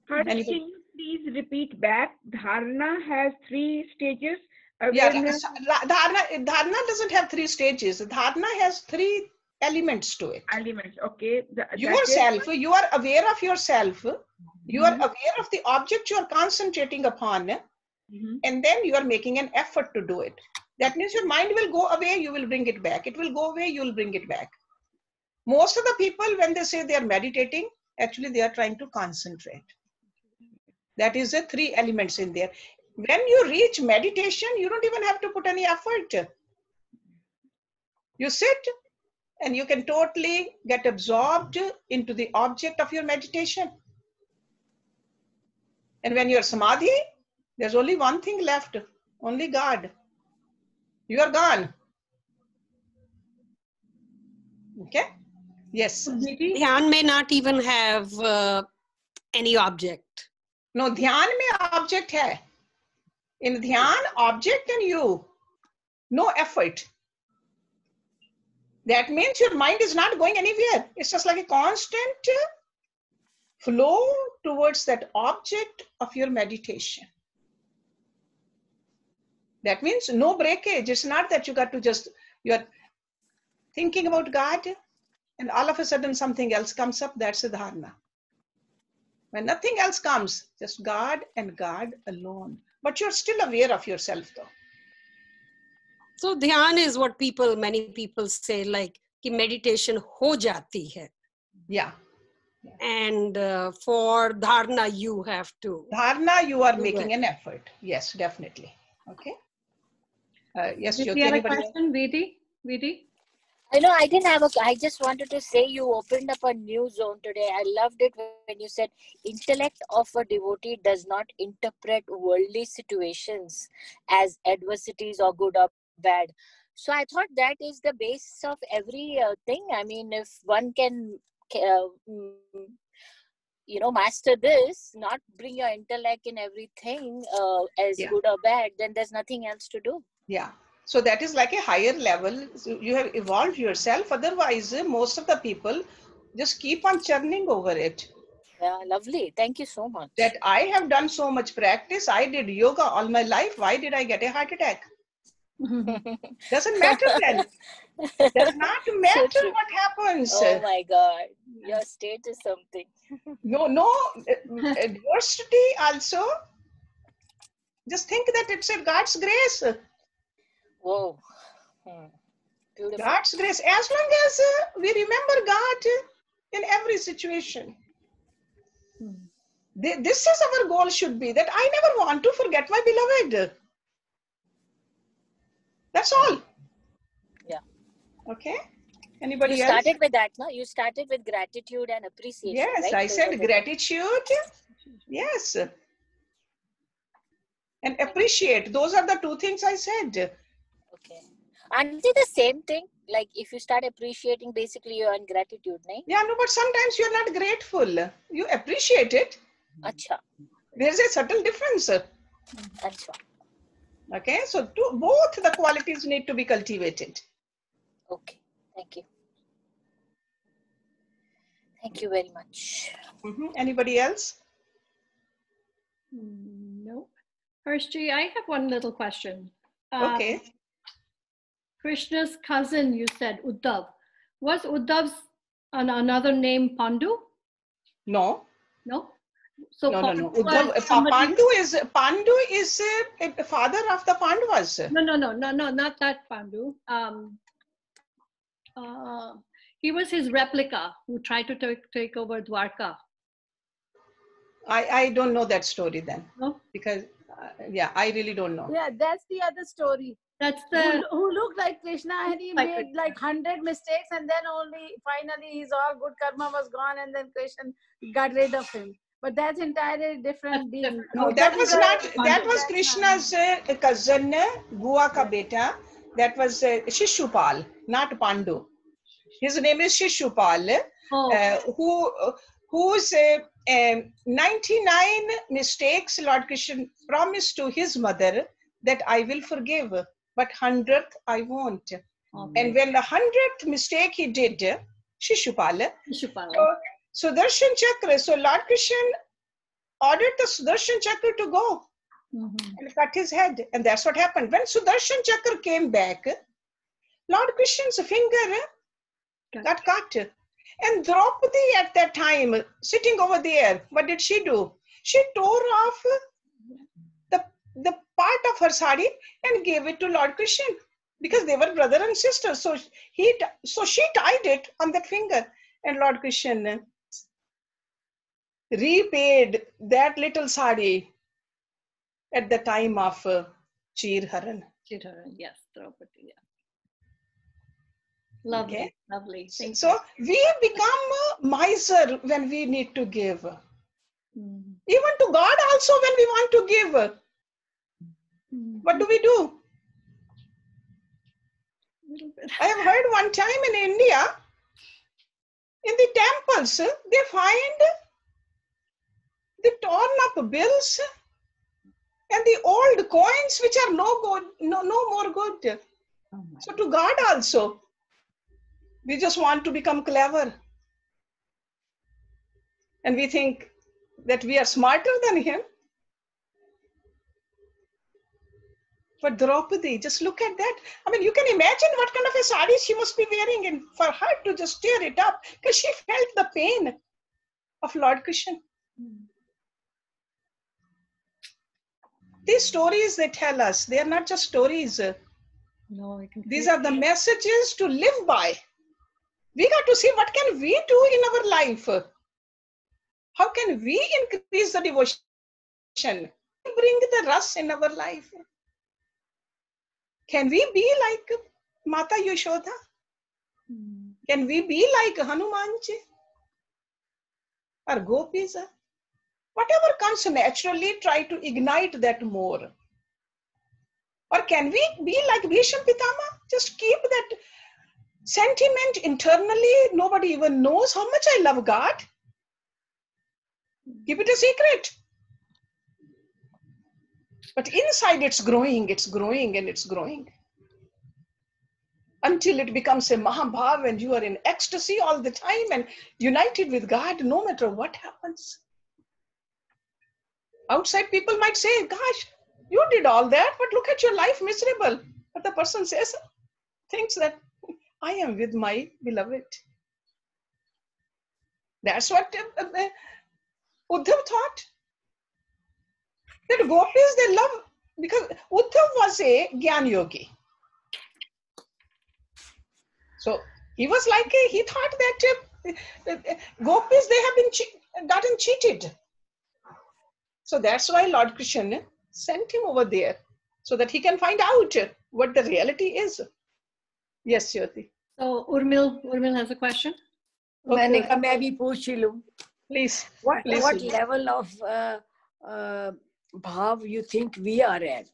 Can you please repeat back? Dharna has 3 stages. Awareness. Yeah, dharna doesn't have 3 stages. Dharna has 3 elements to it. Elements, okay. Yourself, you are aware of yourself. You are aware of the object you are concentrating upon. And then you are making an effort to do it. That means your mind will go away, you will bring it back. It will go away, you will bring it back. Most of the people, when they say they are meditating, actually they are trying to concentrate. That is the 3 elements in there. When you reach meditation, you don't even have to put any effort. You sit and you can totally get absorbed into the object of your meditation. And when you're samadhi, there's only one thing left, only God. You are gone. Okay? Yes. Dhyan may not even have any object. No, dhyan mein object hai. In dhyan, object and you. No effort. That means your mind is not going anywhere. It's just like a constant flow towards that object of your meditation. That means no breakage. It's not that you got to just, you're thinking about God and all of a sudden something else comes up. That's a dharna. When nothing else comes, just God and God alone. But you're still aware of yourself though. So dhyan is what many people say, like कि meditation ho jati hai. Yeah. And for dharna, you have to. Dharna, you are making an effort. Yes, definitely. Okay. Yes, Jyoti, you have a question, Vidi? I know I didn't have I just wanted to say you opened up a new zone today. I loved it when you said intellect of a devotee does not interpret worldly situations as adversities or good or bad. So I thought that is the base of every thing. I mean, if one can, master this, not bring your intellect in everything as good or bad, then there's nothing else to do. Yeah. So that is like a higher level. So you have evolved yourself. Otherwise, most of the people just keep on churning over it. Yeah, lovely. Thank you so much. That I have done so much practice. I did yoga all my life. Why did I get a heart attack? Doesn't matter then. Does not matter So true. what happens. Oh my God. Your state is something. No adversity also. Just think that it's a God's grace. Whoa. Beautiful. God's grace. As long as we remember God in every situation. This is our goal should be that I never want to forget my beloved. That's all. Yeah. Okay. Anybody You else? started with that, no? You started with gratitude and appreciation. Yes, right? I said gratitude. Yes. And appreciate. Those are the two things I said. Okay. Aren't they the same thing? Like if you start appreciating, basically you're in gratitude, right? Yeah, no, but sometimes you're not grateful. You appreciate it. Acha. There's a subtle difference. Acha. Okay, so both the qualities need to be cultivated. Okay. Thank you. Thank you very much. Anybody else? Nope. Harshji, I have one little question. Okay. Krishna's cousin, you said Uddhav. Was Uddhav's another name Pandu? No. No? So No. Pandu Pandu is a father of the Pandavas. No, not that Pandu. He was his replica who tried to take over Dwarka. I don't know that story then. No? Because, yeah, I really don't know. Yeah, that's the other story. That's the... Who looked like Krishna and he made like 100 mistakes and then only finally his all good karma was gone and then Krishna got rid of him. But that's entirely different being. No, that was Krishna's cousin, Bua ka beta. That was Shishupal, not Pandu. His name is Shishupal, whose 99 mistakes Lord Krishna promised to his mother that I will forgive, but 100th I won't. Okay. And when the 100th mistake he did, Shishupal. So Sudarshan Chakra, so Lord Krishna ordered the Sudarshan Chakra to go and cut his head. And that's what happened. When Sudarshan Chakra came back, Lord Krishna's finger got cut. And Draupadi at that time, sitting over there, what did she do? She tore off the part of her sari and gave it to Lord Krishna because they were brother and sister. So she tied it on that finger, and Lord Krishna repaid that little sari at the time of Chirharan. Chirharan, yes, Draupadi, yeah. Lovely, okay. Lovely. So we become miser when we need to give. Even to God also when we want to give. What do we do? I have heard one time in India, in the temples, they find the torn up bills and the old coins which are no more good. So to God also, we just want to become clever. And we think that we are smarter than him. But Draupadi, just look at that. I mean, you can imagine what kind of a sari she must be wearing, and for her to just tear it up, because she felt the pain of Lord Krishna. These stories they tell us, they are not just stories. No, these are the messages to live by. We got to see what can we do in our life. How can we increase the devotion? Bring the rus in our life. Can we be like Mata Yashoda? Can we be like Hanumanji? Or Gopis? Whatever comes naturally, try to ignite that more. Or can we be like Bhishma Pitama? Just keep that sentiment internally. Nobody even knows how much I love God. Keep it a secret. But inside it's growing, and it's growing. Until it becomes a Mahabhav and you are in ecstasy all the time and united with God no matter what happens. Outside people might say, gosh, you did all that, but look at your life miserable. But the person thinks that I am with my beloved. That's what Uddhav thought. That gopis, they love, because Uddhav was a Gyan Yogi. So he was like, he thought that gopis, they have been gotten cheated. So that's why Lord Krishna sent him over there, so that he can find out what the reality is. Yes, Jyoti. So Urmil has a question. मैंने कहा मैं भी पूछ ही लूं. Please. What Please. level of bhav you think we are at?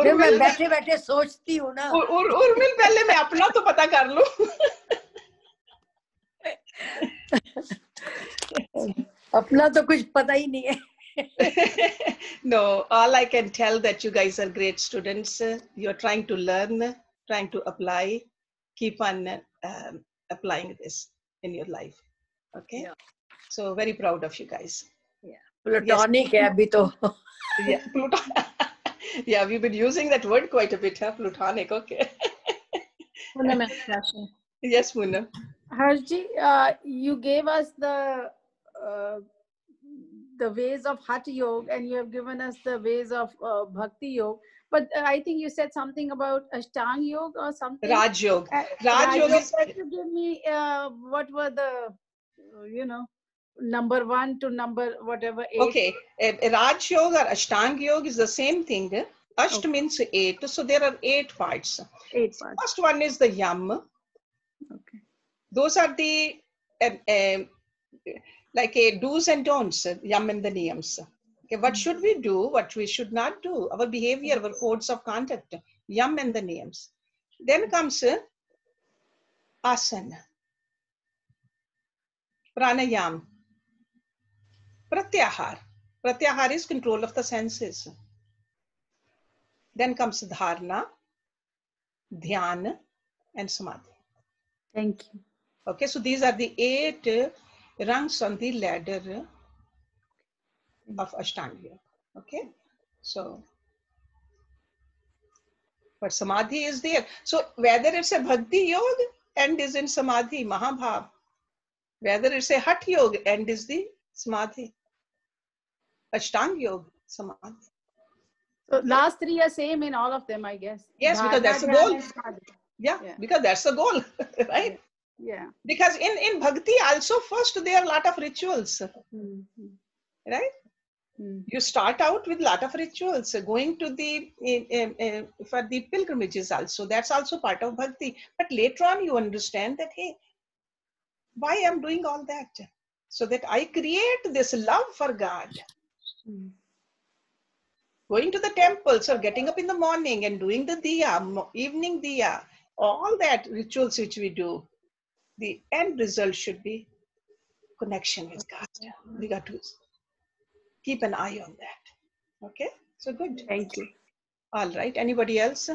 मैं बैठे बैठे सोचती हूँ ना. उर्मिल पहले मैं अपना तो पता कर लूं. अपना तो कुछ पता ही नहीं है. No, all I can tell that you guys are great students. You're trying to learn, trying to apply. Keep on applying this in your life. Okay? Yeah. So very proud of you guys. Yeah. Platonic है अभी तो. Yeah, yeah, we've been using that word quite a bit, huh? Plutonic, okay. Yes, Poonam. Harji, you gave us the ways of Hatha Yoga, and you have given us the ways of Bhakti Yoga. But I think you said something about Ashtanga Yoga or something. Raj Yoga. Raj Yoga is... Can you give me what were the, number 1 to number whatever 8? Okay, Raj Yoga or Ashtanga Yoga is the same thing. Asht means 8, so there are 8 parts. 8 parts. First one is the Yam. Okay. Those are the like do's and don'ts, Yam and the Niyams. Okay, what should we do, what we should not do, our behavior, our codes of conduct, Yam and the Niyams. Then comes Asana, Pranayam, Pratyahar. Pratyahar is control of the senses. Then comes Dharana, Dhyana, and Samadhi. Thank you. Okay, so these are the 8 rungs on the ladder of Ashtanga Yoga. Okay, so but Samadhi is there. So whether it's a Bhakti Yoga, end is in Samadhi, Mahabhav. Whether it's a Hatha Yoga, end is the Samadhi. Ashtanga Yoga, Samadhi. So last 3 are same in all of them, I guess. Yes, because that's the goal. Yeah, because that's the goal, right? Yeah. Because in Bhakti also first there are a lot of rituals, right? You start out with a lot of rituals, going to the, for the pilgrimages also, that's also part of Bhakti. But later on you understand that, hey, why I'm doing all that? So that I create this love for God. Going to the temples or getting up in the morning and doing the diya, evening diya, all that rituals which we do, the end result should be connection with God. We got to keep an eye on that. Okay, so good. Thank you. All right, anybody else?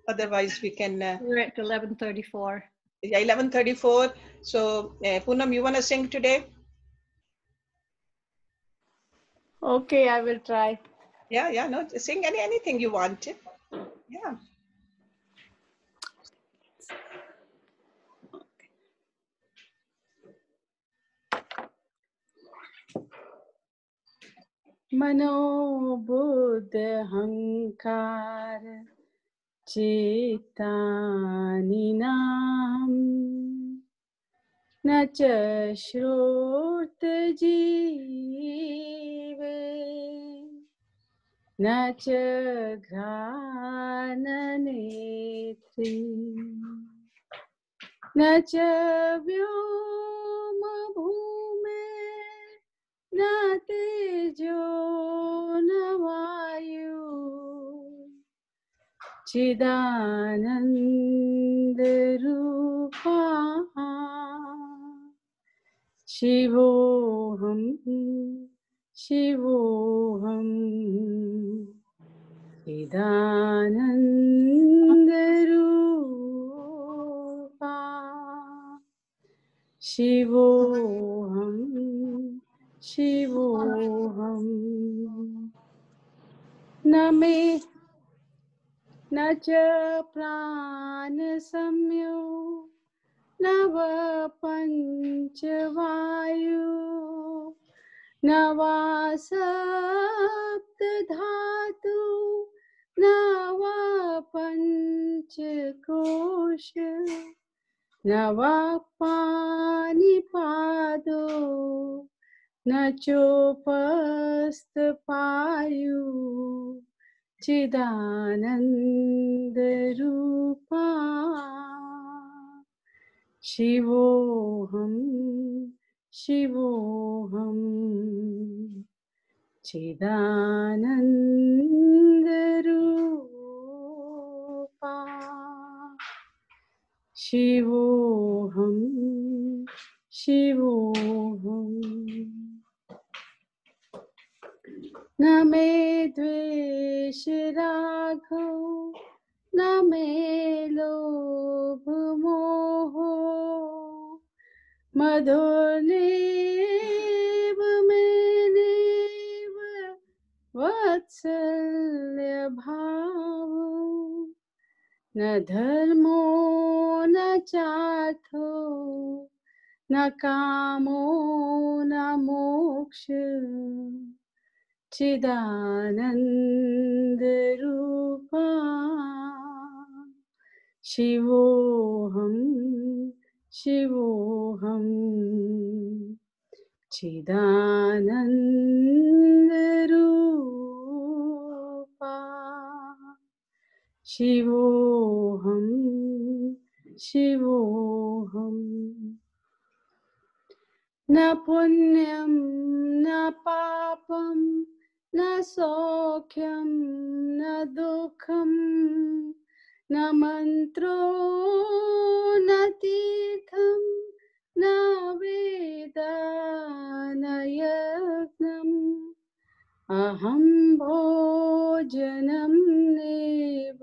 Otherwise we can... We're at 11:34. Yeah, 11:34. So Poonam, you want to sing today? Okay, I will try. Yeah, no, sing anything you want. Yeah. Mano buddha hankar chitaninam nacha shrut jeeve nacha ghana netri nacha vyoma bhume na tejo na vayu chidananda rupa शिवोऽहं शिवोऽहं चिदानन्दरूपा शिवोऽहं शिवोऽहं न मे न च प्राणसंयो न वा पञ्चवायु न वा सप्तधातु न वा पञ्चकोश न वा पाणिपादो न चोपस्थपायु चिदानन्दरूपा शिवोऽहं शिवोऽहं चिदानन्दरूपा शिवोऽहं शिवोऽहं न मे द्वेषरागो न मे लोभमोहो मधुर्नेव मेनेव वात्सल्यभावो न धर्मो न चार्थो न कामो न मोक्ष चिदानन्दरूपा शिवोऽहं शिवोऽहं चिदानन्दरूपा शिवोऽहं शिवोऽहं न पुण्यं न पापं न सौख्यं न दुःखं न मन्त्रो न तीर्थं न वेदा न यज्ञम् अहं भोजनं नैव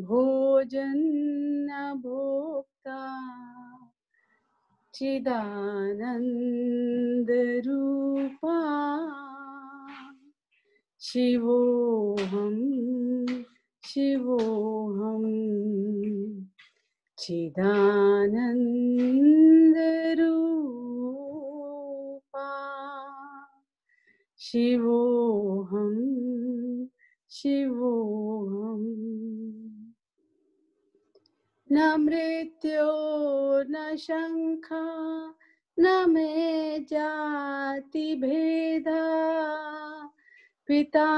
भोजन न भोक्ता चिदानन्दरूपा शिवोऽहं शिवोऽहं चिदानन्दरूपा शिवोऽहं शिवोऽहम् न मृत्यो न शङ्का न मे जाति भेदा पिता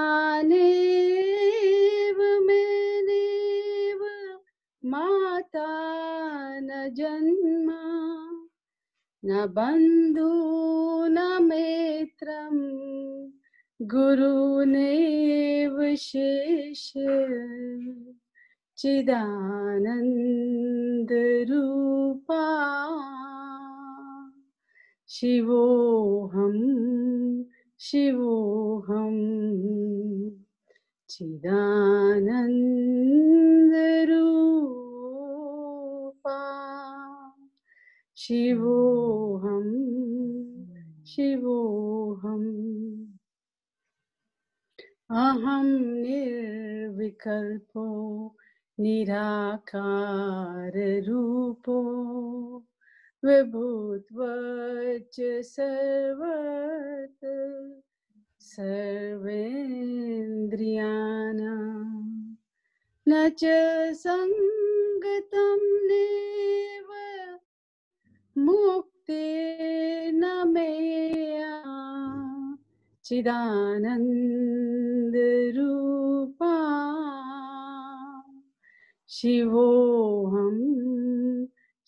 नैव मेनेव माता न जन्म न बन्धु न मित्रं गुरुनेव शिष्य चिदानन्दरूपा शिवोऽहं शिवोऽहं चिदानन्दरूपा शिवोऽहं शिवोऽहम् अहं निर्विकल्पो निराकाररूपो विभूत्वच्च सर्वत्र सर्वेन्द्रियाणां न च सङ्गतं नैव मुक्तिर्न मेया चिदानन्दरूपा शिवोऽहं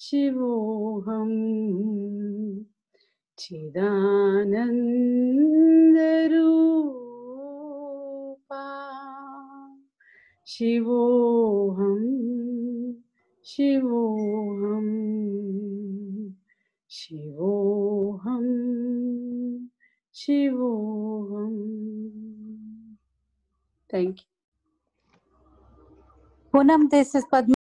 शिवोऽहं चिदानन्दरूपा शिवोऽहं शिवोऽहं शिवोऽहं शिवोऽहम्. Thank you. Poonam, this is Padma.